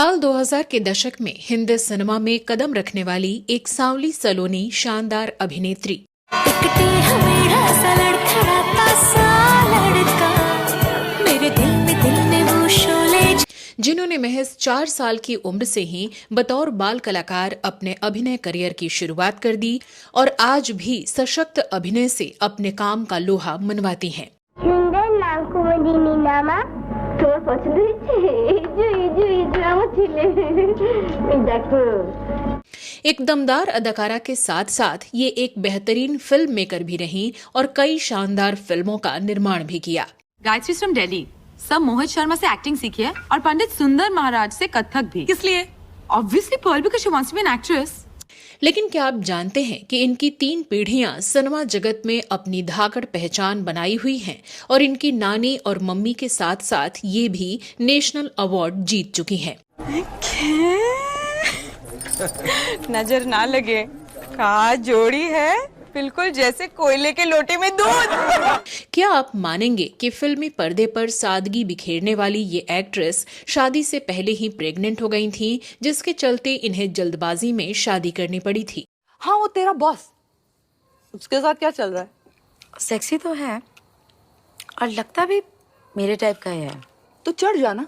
साल 2000 के दशक में हिंदी सिनेमा में कदम रखने वाली एक सांवली सलोनी शानदार अभिनेत्री जिन्होंने महज 4 साल की उम्र से ही बतौर बाल कलाकार अपने अभिनय करियर की शुरुआत कर दी और आज भी सशक्त अभिनय से अपने काम का लोहा मनवाती हैं। एक दमदार अदाकारा के साथ साथ ये एक बेहतरीन फिल्म मेकर भी रहीं और कई शानदार फिल्मों का निर्माण भी किया। गायत्री फ्रॉम दिल्ली, सब मोहित शर्मा से एक्टिंग सीखी है और पंडित सुंदर महाराज से कथक भी। किस लिए? Obviously Pearl because she wants to be an actress. लेकिन क्या आप जानते हैं कि इनकी 3 पीढ़ियां सिनेमा जगत में अपनी धाकड़ पहचान बनाई हुई हैं और इनकी नानी और मम्मी के साथ साथ ये भी नेशनल अवार्ड जीत चुकी हैं। नजर ना लगे, कहा जोड़ी है, बिल्कुल जैसे कोयले के लोटे में दूध। क्या आप मानेंगे कि फिल्मी पर्दे पर सादगी बिखेरने वाली ये एक्ट्रेस शादी से पहले ही प्रेग्नेंट हो गई थी, जिसके चलते इन्हें जल्दबाजी में शादी करनी पड़ी थी। हाँ, वो तेरा बॉस, उसके साथ क्या चल रहा है? सेक्सी तो है और लगता भी मेरे टाइप का ही है। तो चढ़ जाना।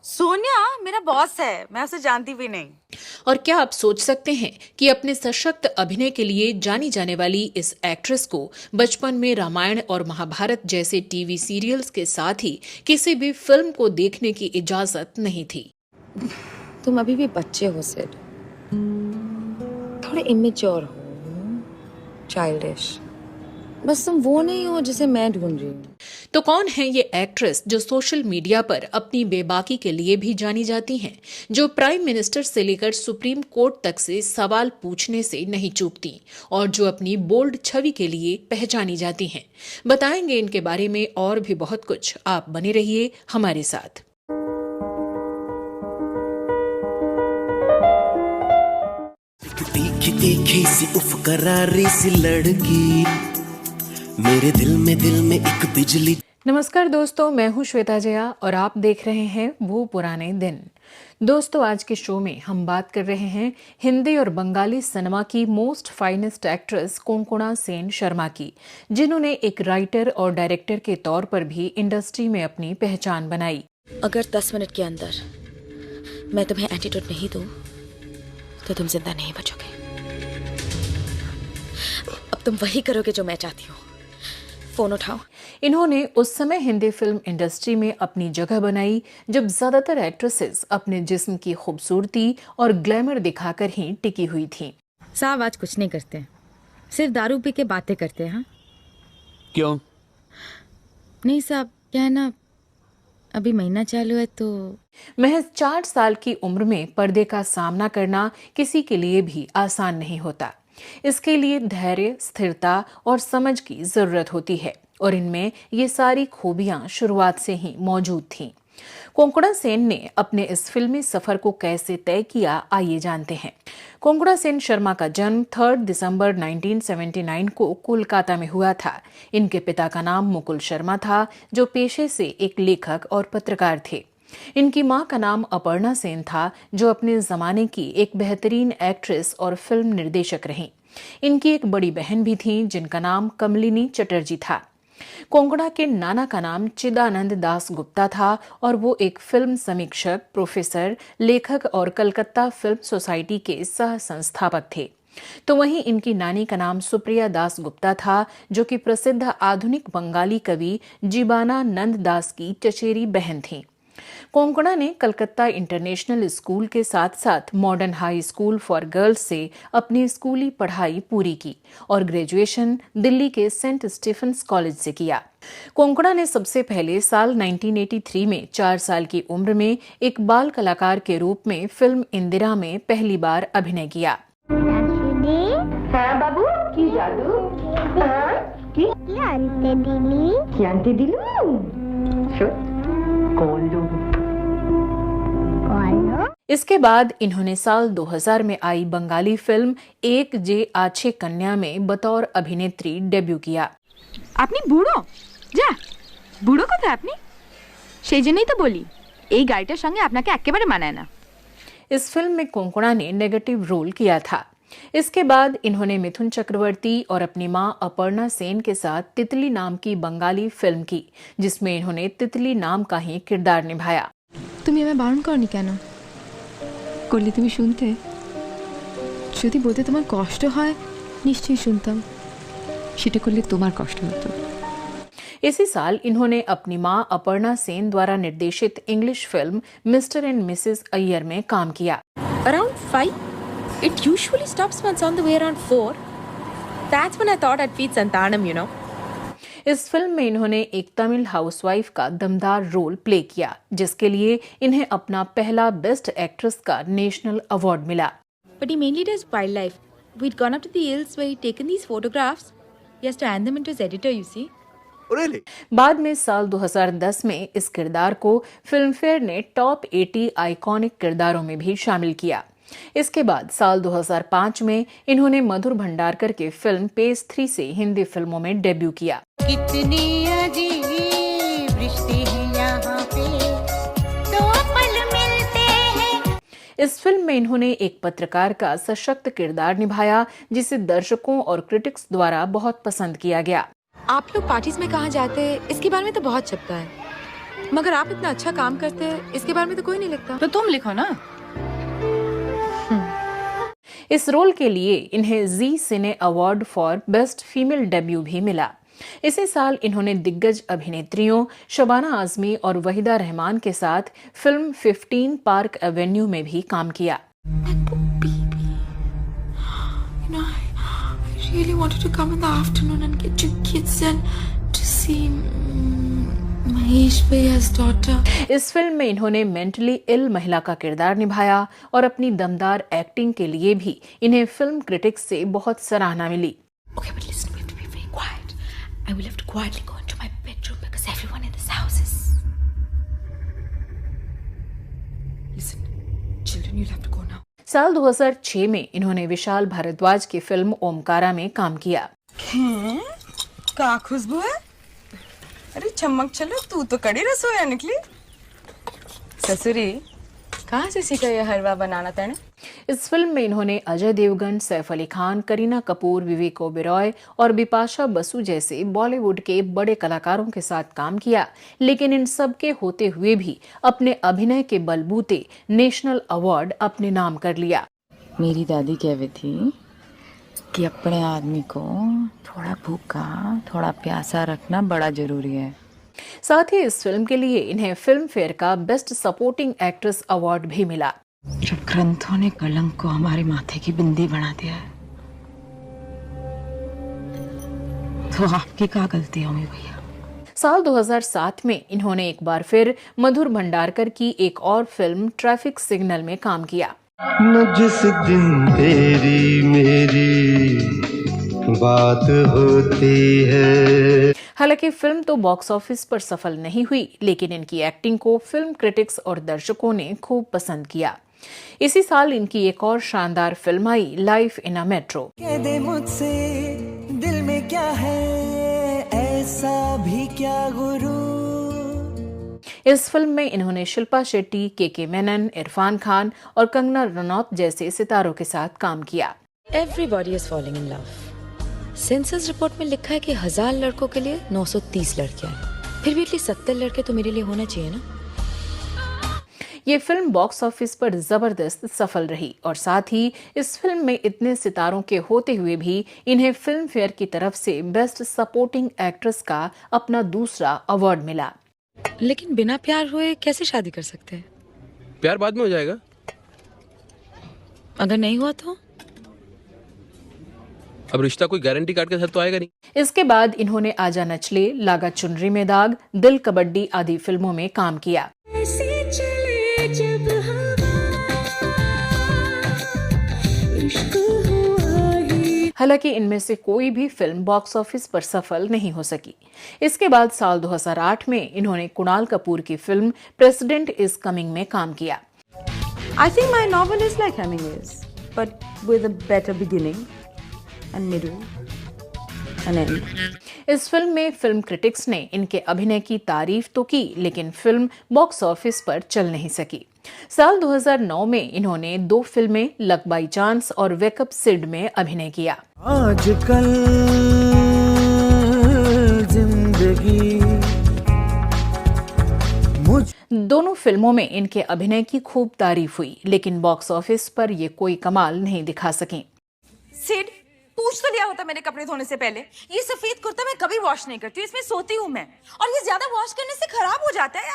सोनिया मेरा बॉस है, मैं उसे जानती भी नहीं। और क्या आप सोच सकते हैं कि अपने सशक्त अभिनय के लिए जानी जाने वाली इस एक्ट्रेस को बचपन में रामायण और महाभारत जैसे टीवी सीरियल्स के साथ ही किसी भी फिल्म को देखने की इजाजत नहीं थी। तुम अभी भी बच्चे हो सिड, थोड़े इमेच्योर हो, चाइल्डिश। बस तुम वो नहीं हो जिसे मैं ढूंढ रही हूँ। तो कौन है ये एक्ट्रेस जो सोशल मीडिया पर अपनी बेबाकी के लिए भी जानी जाती हैं, जो प्राइम मिनिस्टर से लेकर सुप्रीम कोर्ट तक से सवाल पूछने से नहीं चूकती और जो अपनी बोल्ड छवि के लिए पहचानी जाती हैं? बताएंगे इनके बारे में और भी बहुत कुछ। आप बने रहिए हमारे साथ। तीखी तीखी सी उफ करारी सी लड़की, मेरे दिल में एक बिजली। नमस्कार दोस्तों, मैं हूं श्वेता जया और आप देख रहे हैं वो पुराने दिन। दोस्तों, आज के शो में हम बात कर रहे हैं हिंदी और बंगाली सिनेमा की most finest actress Konkona Sen Sharma की, जिन्होंने एक राइटर और डायरेक्टर के तौर पर भी इंडस्ट्री में अपनी पहचान बनाई। अगर 10 मिनट के अंदर मैं तुम्हें एटीट्यूड नहीं दूं तो तुम जिंदा नहीं बचोगे। अब तुम वही करोगे जो मैं चाहती हूँ। फोन उठाओ। इन्होंने उस समय हिंदी फिल्म इंडस्ट्री में अपनी जगह बनाई जब ज्यादातर एक्ट्रेसेस अपने जिस्म की खूबसूरती और ग्लैमर दिखाकर ही टिकी हुई थीं। साहब आज कुछ नहीं करते, सिर्फ दारू पी के बातें करते हैं। हाँ? क्यों? नहीं साहब, क्या है ना, अभी महीना चालू है तो। महज 4 साल की उम्र में पर्दे का सामना करना किसी के लिए भी आसान नहीं होता। इसके लिए धैर्य, स्थिरता और समझ की जरूरत होती है और इनमें ये सारी खूबियां शुरुआत से ही मौजूद थीं। कोंकणा सेन ने अपने इस फिल्मी सफर को कैसे तय किया, आइए जानते हैं। कोंकणा सेन शर्मा का जन्म 3 दिसंबर 1979 को कोलकाता में हुआ था। इनके पिता का नाम मुकुल शर्मा था, जो पेशे से एक लेखक और पत्रकार थे। इनकी मां का नाम अपर्णा सेन था, जो अपने जमाने की एक बेहतरीन एक्ट्रेस और फिल्म निर्देशक रहीं। इनकी एक बड़ी बहन भी थी, जिनका नाम कमलिनी चटर्जी था। कोंकणा के नाना का नाम चिदानंद दास गुप्ता था और वो एक फिल्म समीक्षक, प्रोफेसर, लेखक और कलकत्ता फिल्म सोसाइटी के सह संस्थापक थे। तो वहीं इनकी नानी का नाम सुप्रिया दास गुप्ता था, जो कि प्रसिद्ध आधुनिक बंगाली कवि जीबाना नंद दास की चचेरी बहन थी। कोंकणा ने कलकत्ता इंटरनेशनल स्कूल के साथ साथ modern high school for girls से अपनी स्कूली पढ़ाई पूरी की और ग्रेजुएशन दिल्ली के सेंट स्टीफेंस कॉलेज से किया। कोंकणा ने सबसे पहले साल 1983 में 4 साल की उम्र में एक बाल कलाकार के रूप में फिल्म इंदिरा में पहली बार अभिनय किया। हाँ बाबू, की जादू? क्या इसके बाद इन्होंने साल 2000 में आई बंगाली फिल्म एक जे आछे कन्या में बतौर अभिनेत्री डेब्यू किया। আপনি বুড়ো? যা, বুড়ো কোথায় আপনি? সেই জন্যই তো বলি এই গাড়িটার সঙ্গে আপনাকে একেবারে মানায় না। इस फिल्म में कोंकणा ने नेगेटिव रोल किया था। इसके बाद इन्होंने मिथुन चक्रवर्ती और अपनी मां अपर्णा सेन के साथ तितली नाम की बंगाली फिल्म की, जिसमें इन्होंने तितली नाम का ही किरदार निभाया। তুমি আমায় বারণ করনি কেন? করলে তুমি শুনতে? যদি বলতে তোমার কষ্ট হয় নিশ্চয়ই শুনতাম। সেটা করলে তোমার কষ্ট হতো। इसी साल इन्होंने अपनी मां अपर्णा सेन द्वारा निर्देशित English film mister and Mrs Iyer में काम किया। Around 5? It usually stops once on the way around 4. That's when I thought I'd feed Santanam, you know. इस फिल्म में इन्होंने एक तमिल हाउसवाइफ का दमदार रोल प्ले किया, जिसके लिए इन्हें अपना पहला बेस्ट एक्ट्रेस का नेशनल अवार्ड मिला। But he mainly does wildlife. We'd gone up to the hills where he'd taken these photographs. He has to hand them into his editor, you see. Really? बाद में साल 2010 में इस किरदार को Filmfare ने टॉप 80 आइकॉनिक किरदारों में भी शामिल किया। इसके बाद साल 2005 में इन्होंने मधुर भंडारकर के फिल्म पेज 3 से हिंदी फिल्मों में डेब्यू किया। कितनी अजीब रिश्ते हैं यहाँ पे, दो पल मिलते हैं। इस फिल्म में इन्होंने एक पत्रकार का सशक्त किरदार निभाया, जिसे दर्शकों और क्रिटिक्स द्वारा बहुत पसंद किया गया। आप लोग पार्टीज में कहाँ जाते हैं इसके बारे में तो बहुत छपता है, मगर आप इतना अच्छा काम करते हैं इसके बारे में तो कोई नहीं लिखता। तो तुम लिखो ना। इस रोल के लिए इन्हें Zee cine award for best female debut भी मिला। इसी साल इन्होंने दिग्गज अभिनेत्रियों शबाना आजमी और वहीदा रहमान के साथ फिल्म 15 पार्क एवेन्यू में भी काम किया। I really wanted to come in the afternoon and get you kids and to see Mahesh Bhaiya's daughter. इस फिल्म में इन्होंने मेंटली इल महिला का किरदार निभाया और अपनी दमदार एक्टिंग के लिए भी इन्हें फिल्म क्रिटिक्स से बहुत सराहना मिली। Okay, but listen, we have to be very quiet. I will have to quietly go into my bedroom because everyone in this house is... Listen, children, you'll have to go now. साल 2006 में इन्होंने विशाल भारद्वाज की film Omkara में काम किया। का खुशबू है? अरे चमक चलो, तू तो कड़ी रसोईया निकली। ससुरी, कहाँ से सीखा ये हलवा बनाना तेने? इस फिल्म में इन्होंने अजय देवगन, सैफ अली खान, करीना कपूर, विवेक ओबेरॉय और बिपाशा बसु जैसे बॉलीवुड के बड़े कलाकारों के साथ काम किया, लेकिन इन सब के होते हुए भी अपने अभिनय के बलबूते नेशनल अवार्ड अपने नाम कर लिया। मेरी दादी कहती थी कि अपने आदमी को थोड़ा भूखा थोड़ा प्यासा रखना बड़ा जरूरी है। साथ ही इस फिल्म के लिए इन्हें फिल्म फेयर का बेस्ट सपोर्टिंग एक्ट्रेस अवार्ड भी मिला। जब ग्रंथों ने कलंक को हमारे माथे की बिंदी बना दिया है, तो आपकी क्या गलती होगी भैया? साल 2007 में इन्होंने एक बार फिर मधुर भंडारकर की एक और फिल्म ट्रैफिक सिग्नल में काम किया। न जिस दिन तेरी मेरी बात होती है। हालांकि फिल्म तो बॉक्स ऑफिस पर सफल नहीं हुई, लेकिन इनकी एक्टिंग को फिल्म क्रिटिक्स और दर्शकों ने खूब पसंद किया। इसी साल इनकी एक और शानदार film I life in a metro. कह दे मुझसे दिल में क्या है, ऐसा भी क्या गुरूर। इस फिल्म में इन्होंने शिल्पा शेट्टी, के मेनन, इरफान खान और कंगना रनौत जैसे सितारों के साथ काम किया। Everybody is falling in love. Census report में लिखा है कि 1000 लड़कों के लिए 930 लड़कियां हैं। फिर भी एटलीस्ट 70 लड़के तो मेरे लिए होना चाहिए ना। ये फिल्म बॉक्स ऑफिस पर जबरदस्त सफल रही और साथ ही इस फिल्म में इतने सितारों के होते हुए भी इन्हें फिल्म फेयर की तरफ से बेस्ट सपोर्टिंग एक्ट्रेस का अपना दूसरा अवार्ड मिला। लेकिन बिना प्यार हुए कैसे शादी कर सकते हैं? प्यार बाद में हो जाएगा। अगर नहीं हुआ तो? अब रिश्ता कोई गारंटी कार्ड के साथ तो आएगा नहीं। इसके बाद इन्होंने आजा नचले, लागा चुनरी में दाग, दिल कबड्डी आदि फिल्मों में काम किया। हालांकि इनमें से कोई भी फिल्म बॉक्स ऑफिस पर सफल नहीं हो सकी। इसके बाद साल 2008 में इन्होंने कुणाल कपूर की फिल्म प्रेसिडेंट इज कमिंग में काम किया। I think my novel is like Hemingway's, but with a better beginning and middle and end. इस फिल्म में फिल्म क्रिटिक्स ने इनके अभिनय की तारीफ तो की, लेकिन फिल्म बॉक्स ऑफिस पर चल नहीं सकी। साल 2009 में इन्होंने 2 फिल्में लक बाई चांस और वेकअप सिड में अभिनय किया। आजकल जिंदगी दोनों फिल्मों में इनके अभिनय की खूब तारीफ हुई, लेकिन बॉक्स ऑफिस पर ये कोई कमाल नहीं दिखा सकें। सिड, पूछ तो लिया होता मैंने कपड़े धोने से पहले। ये सफेद कुर्ता मैं कभी वॉश नहीं करती हूँ, इसमें सोती हूँ मैं, और ये ज्यादा वॉश करने से खराब हो जाता है।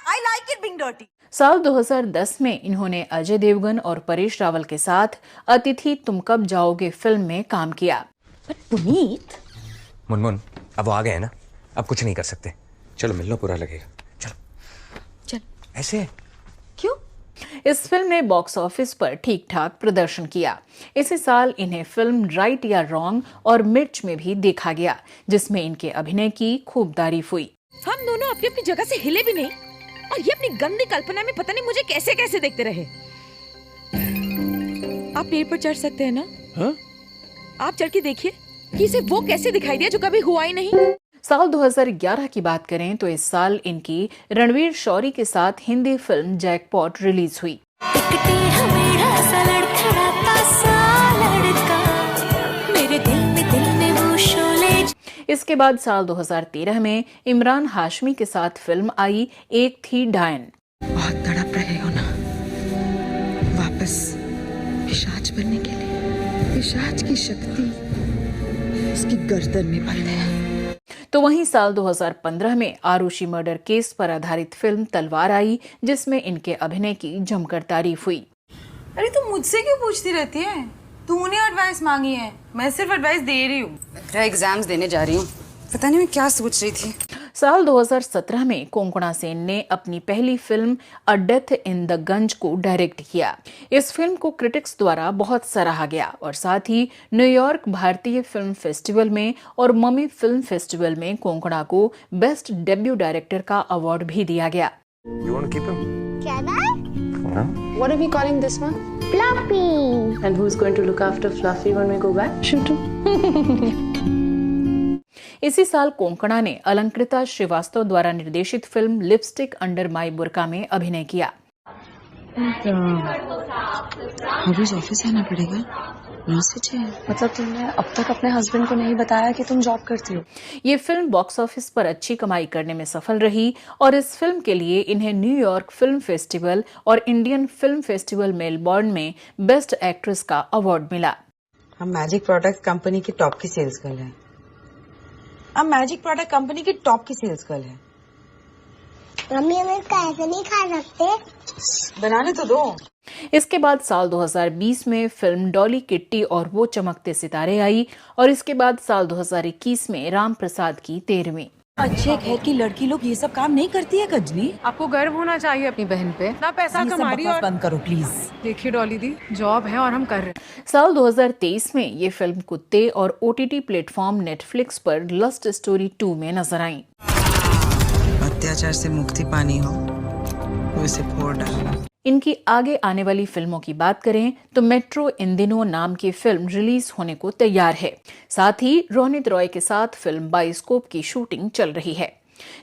I like it being dirty. साल 2010 में इन्होंने अजय देवगन और परेश रावल के साथ अतिथि तुम कब जाओगे फिल्म में काम किया। पर पुनीत, मुनमुन, अब वो आ गए हैं ना, अब कुछ नहीं कर सकते। चलो मिलना बुरा लगेगा। चलो चल। ऐसे क्यों? इस फिल्म ने बॉक्स ऑफिस पर ठीक ठाक प्रदर्शन किया। इसी साल इन्हें फिल्म राइट या रॉन्ग और मिर्च में भी देखा गया, जिसमें इनके अभिनय की खूब तारीफ हुई। हम दोनों अपनी अपनी जगह से हिले भी नहीं, और ये अपनी गंदी कल्पना में पता नहीं मुझे कैसे कैसे देखते रहे। आप पेड़ पर चढ़ सकते हैं ना? हाँ? आप चढ़ के देखिए कि इसे वो कैसे दिखाई दिया जो कभी हुआ ही नहीं। साल 2011 की बात करें तो इस साल इनकी रणवीर शौरी के साथ हिंदी फिल्म जैकपॉट रिलीज हुई। इसके बाद साल 2013 में इमरान हाशमी के साथ फिल्म आई एक थी डायन। बहुत तड़प रहे हो ना वापस पिशाच बनने के लिए? पिशाच की शक्ति उसकी गर्दन में बंद है। तो वहीं साल 2015 में आरुषि मर्डर केस पर आधारित फिल्म तलवार आई, जिसमें इनके अभिनय की जमकर तारीफ हुई। अरे तू मुझसे क्यों पूछती रहती है? तूने एडवाइस मांगी है, मैं सिर्फ एडवाइस दे रही हूँ। मैं एग्जाम्स देने जा रही हूँ, पता नहीं मैं क्या सोच रही थी। साल 2017 में कोंकणा सेन ने अपनी पहली film a death in the Gunj को डायरेक्ट किया। इस फिल्म को क्रिटिक्स द्वारा बहुत सराहा गया और साथ ही न्यूयॉर्क भारतीय फिल्म फेस्टिवल में और ममी फिल्म फेस्टिवल में कोंकणा को बेस्ट डेब्यू डायरेक्टर का अवार्ड भी दिया गया। You want to keep him? Can I? What are we calling this one? Fluffy. And who's going to look after Fluffy when we go back? Shintu. इसी साल कोंकणा ने अलंकृता श्रीवास्तव द्वारा निर्देशित फिल्म लिपस्टिक अंडर माई बुर्का में अभिनय किया। रोज ऑफिस आना पड़ेगा? मतलब तुमने अब तक अपने हस्बैंड को नहीं बताया कि तुम जॉब करती हो? ये फिल्म बॉक्स ऑफिस पर अच्छी कमाई करने में सफल रही और इस फिल्म के लिए इन्हें न्यूयॉर्क फिल्म फेस्टिवल और इंडियन फिल्म फेस्टिवल मेलबर्न में बेस्ट एक्ट्रेस का अवार्ड मिला। हम मैजिक प्रोडक्ट कंपनी की टॉप की सेल्स गर्ल है। अब मैजिक प्रोडक्ट कंपनी की टॉप की सेल्स गर्ल है। मम्मी हम इसका ऐसे नहीं खा सकते। बनाने तो दो। इसके बाद साल 2020 में फिल्म डॉली किट्टी और वो चमकते सितारे आई और इसके बाद साल 2021 में राम प्रसाद की 13वीं। अच्छे घर की लड़की लोग ये सब काम नहीं करती है कजली। आपको गर्व होना चाहिए अपनी बहन पे। ना पैसा कमा रही और बंद करो प्लीज। देखिए डॉली दी, जॉब है और हम कर रहे हैं। साल 2023 में ये फिल्म कुत्ते और OTT प्लेटफॉर्म नेटफ्लिक्स पर लस्ट स्टोरी 2 में नजर आई। अत्याचार से मुक्ति पानी हो तो इसे फोड़ डालना। इनकी आगे आने वाली फिल्मों की बात करें तो मेट्रो इन दिनों नाम की फिल्म रिलीज होने को तैयार है। साथ ही रोनित रॉय के साथ फिल्म बायोस्कोप की शूटिंग चल रही है।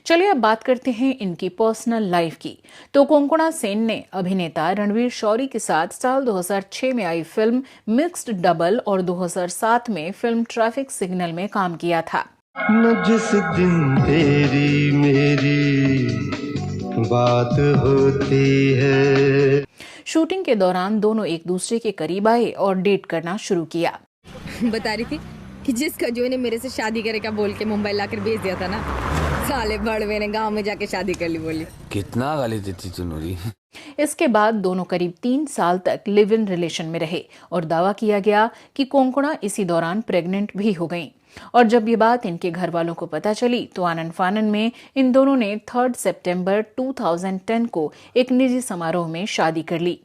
चलिए अब बात करते हैं इनकी पर्सनल लाइफ की। तो कोंकणा सेन ने अभिनेता रणवीर शौरी के साथ साल 2006 में आई फिल्म मिक्स्ड डबल और 2007 में फिल्म ट्रैफिक सिग्नल में काम किया था। न जिस दिन तेरी मेरी बात होती है। शूटिंग के दौरान दोनों एक दूसरे के करीब आए और डेट करना शुरू किया। बता रही थी कि जिस खजूर ने मेरे से शादी करेगा बोल के मुंबई लाकर भेज दिया था ना, साले बड़वे ने गांव में जाके शादी कर ली। बोली कितना गाली देती तू नूरी। इसके बाद दोनों करीब 3 साल तक लिव इन रिलेशन में रहे और दावा किया गया कि कोंकणा इसी दौरान प्रेग्नेंट भी हो गईं। और जब ये बात इनके घर वालों को पता चली तो आनन फानन में इन दोनों ने 3 सितंबर 2010 को एक निजी समारोह में शादी कर ली।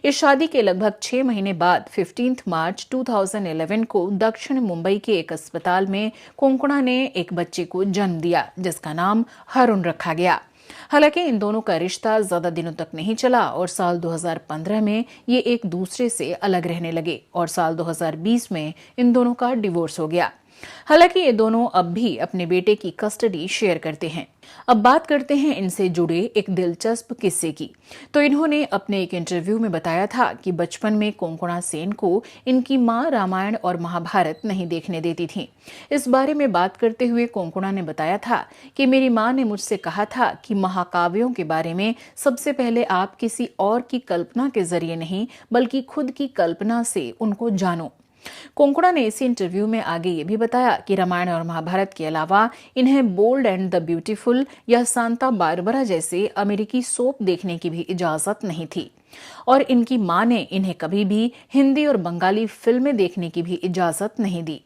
इस शादी के लगभग 6 महीने बाद 15 मार्च 2011 को दक्षिण मुंबई के एक अस्पताल में कोंकणा ने एक बच्चे को जन्म दिया, जिसका नाम हरुण रखा गया। हालांकि इन दोनों का रिश्ता ज्यादा दिनों तक नहीं चला और साल 2015 में ये एक दूसरे से अलग रहने लगे और साल 2020 में इन दोनों का डिवोर्स हो गया। हालांकि ये दोनों अब भी अपने बेटे की कस्टडी शेयर करते हैं। अब बात करते हैं इनसे जुड़े एक दिलचस्प किस्से की। तो इन्होंने अपने एक इंटरव्यू में बताया था कि बचपन में कोंकणा सेन को इनकी मां रामायण और महाभारत नहीं देखने देती थी। इस बारे में बात करते हुए कोंकणा ने बताया था कि मेरी मां ने मुझसे कहा था कि महाकाव्यों के बारे में सबसे पहले आप किसी और की कल्पना के जरिए नहीं बल्कि खुद की कल्पना से उनको जानो। कोंकणा ने इसी इंटरव्यू में आगे ये भी बताया कि रामायण और महाभारत के अलावा इन्हें बोल्ड एंड द ब्यूटीफुल या सांता बारबरा जैसे अमेरिकी सोप देखने की भी इजाजत नहीं थी और इनकी मां ने इन्हें कभी भी हिंदी और बंगाली फिल्में देखने की भी इजाजत नहीं दी।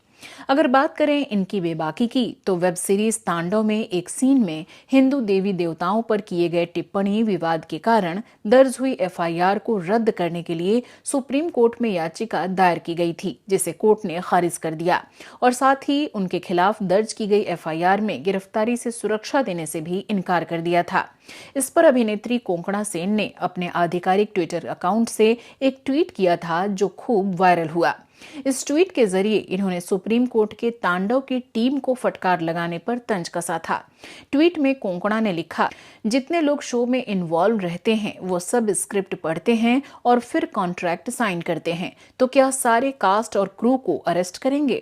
अगर बात करें इनकी बेबाकी की तो वेब सीरीज तांडव में एक सीन में हिंदू देवी देवताओं पर किए गए टिप्पणी विवाद के कारण दर्ज हुई एफआईआर को रद्द करने के लिए सुप्रीम कोर्ट में याचिका दायर की गई थी, जिसे कोर्ट ने खारिज कर दिया और साथ ही उनके खिलाफ दर्ज की गई एफआईआर में गिरफ्तारी से सुरक्षा देने से भी इनकार कर दिया था। इस पर अभिनेत्री कोंकणा सेन ने अपने आधिकारिक ट्विटर अकाउंट से एक ट्वीट किया था जो खूब वायरल हुआ। इस ट्वीट के जरिए इन्होंने सुप्रीम कोर्ट के तांडव की टीम को फटकार लगाने पर तंज कसा था। ट्वीट में कोंकणा ने लिखा, जितने लोग शो में इन्वॉल्व रहते हैं वो सब स्क्रिप्ट पढ़ते हैं और फिर कॉन्ट्रैक्ट साइन करते हैं, तो क्या सारे कास्ट और क्रू को अरेस्ट करेंगे?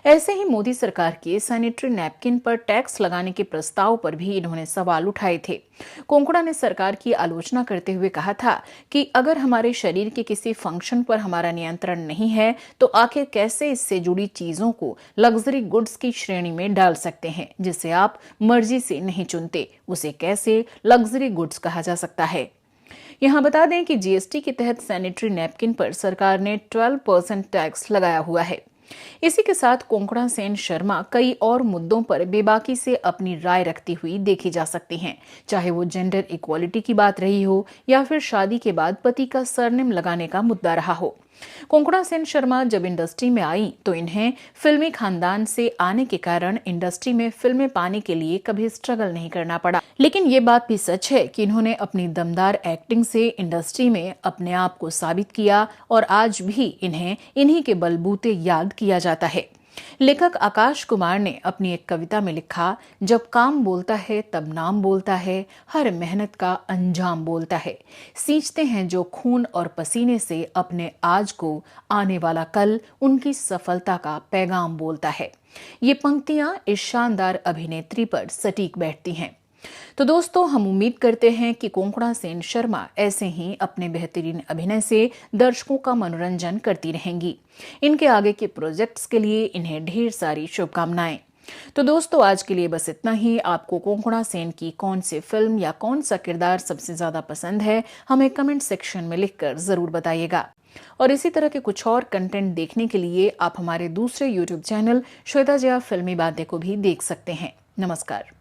ऐसे ही मोदी सरकार के सैनिटरी नैपकिन पर टैक्स लगाने के प्रस्ताव पर भी इन्होंने सवाल उठाए थे। कोंकणा ने सरकार की आलोचना करते हुए कहा था कि अगर हमारे शरीर के किसी फंक्शन पर हमारा नियंत्रण नहीं है तो आखिर कैसे इससे जुड़ी चीजों को लग्जरी गुड्स की श्रेणी में डाल सकते हैं, जिसे आप मर्जी से नहीं चुनते, उसे कैसे लग्जरी गुड्स कहा जा सकता है। यहाँ बता दें कि जीएसटी के तहत सैनिटरी नैपकिन पर सरकार ने 12% टैक्स लगाया हुआ है। इसी के साथ कोंकणा सेन शर्मा कई और मुद्दों पर बेबाकी से अपनी राय रखती हुई देखी जा सकती हैं, चाहे वो जेंडर इक्वालिटी की बात रही हो या फिर शादी के बाद पति का सरनेम लगाने का मुद्दा रहा हो। कोंकणा सेन शर्मा जब इंडस्ट्री में आई तो इन्हें फिल्मी खानदान से आने के कारण इंडस्ट्री में फिल्में पाने के लिए कभी स्ट्रगल नहीं करना पड़ा। लेकिन ये बात भी सच है कि इन्होंने अपनी दमदार एक्टिंग से इंडस्ट्री में अपने आप को साबित किया और आज भी इन्हें इन्हीं के बलबूते याद किया जाता है। लेखक आकाश कुमार ने अपनी एक कविता में लिखा, जब काम बोलता है तब नाम बोलता है, हर मेहनत का अंजाम बोलता है, सींचते हैं जो खून और पसीने से अपने आज को, आने वाला कल उनकी सफलता का पैगाम बोलता है। ये पंक्तियां इस शानदार अभिनेत्री पर सटीक बैठती हैं। तो दोस्तों, हम उम्मीद करते हैं कि कोंकणा सेन शर्मा ऐसे ही अपने बेहतरीन अभिनय से दर्शकों का मनोरंजन करती रहेंगी। इनके आगे के प्रोजेक्ट्स के लिए इन्हें ढेर सारी शुभकामनाएं। तो दोस्तों, आज के लिए बस इतना ही। आपको कोंकणा सेन की कौन सी फिल्म या कौन सा किरदार सबसे ज्यादा पसंद है, हमें कमेंट सेक्शन में लिखकर जरूर बताइएगा। और इसी तरह के कुछ और कंटेंट देखने के लिए आप हमारे दूसरे YouTube चैनल श्वेता जया फिल्मी बातें को भी देख सकते हैं। नमस्कार।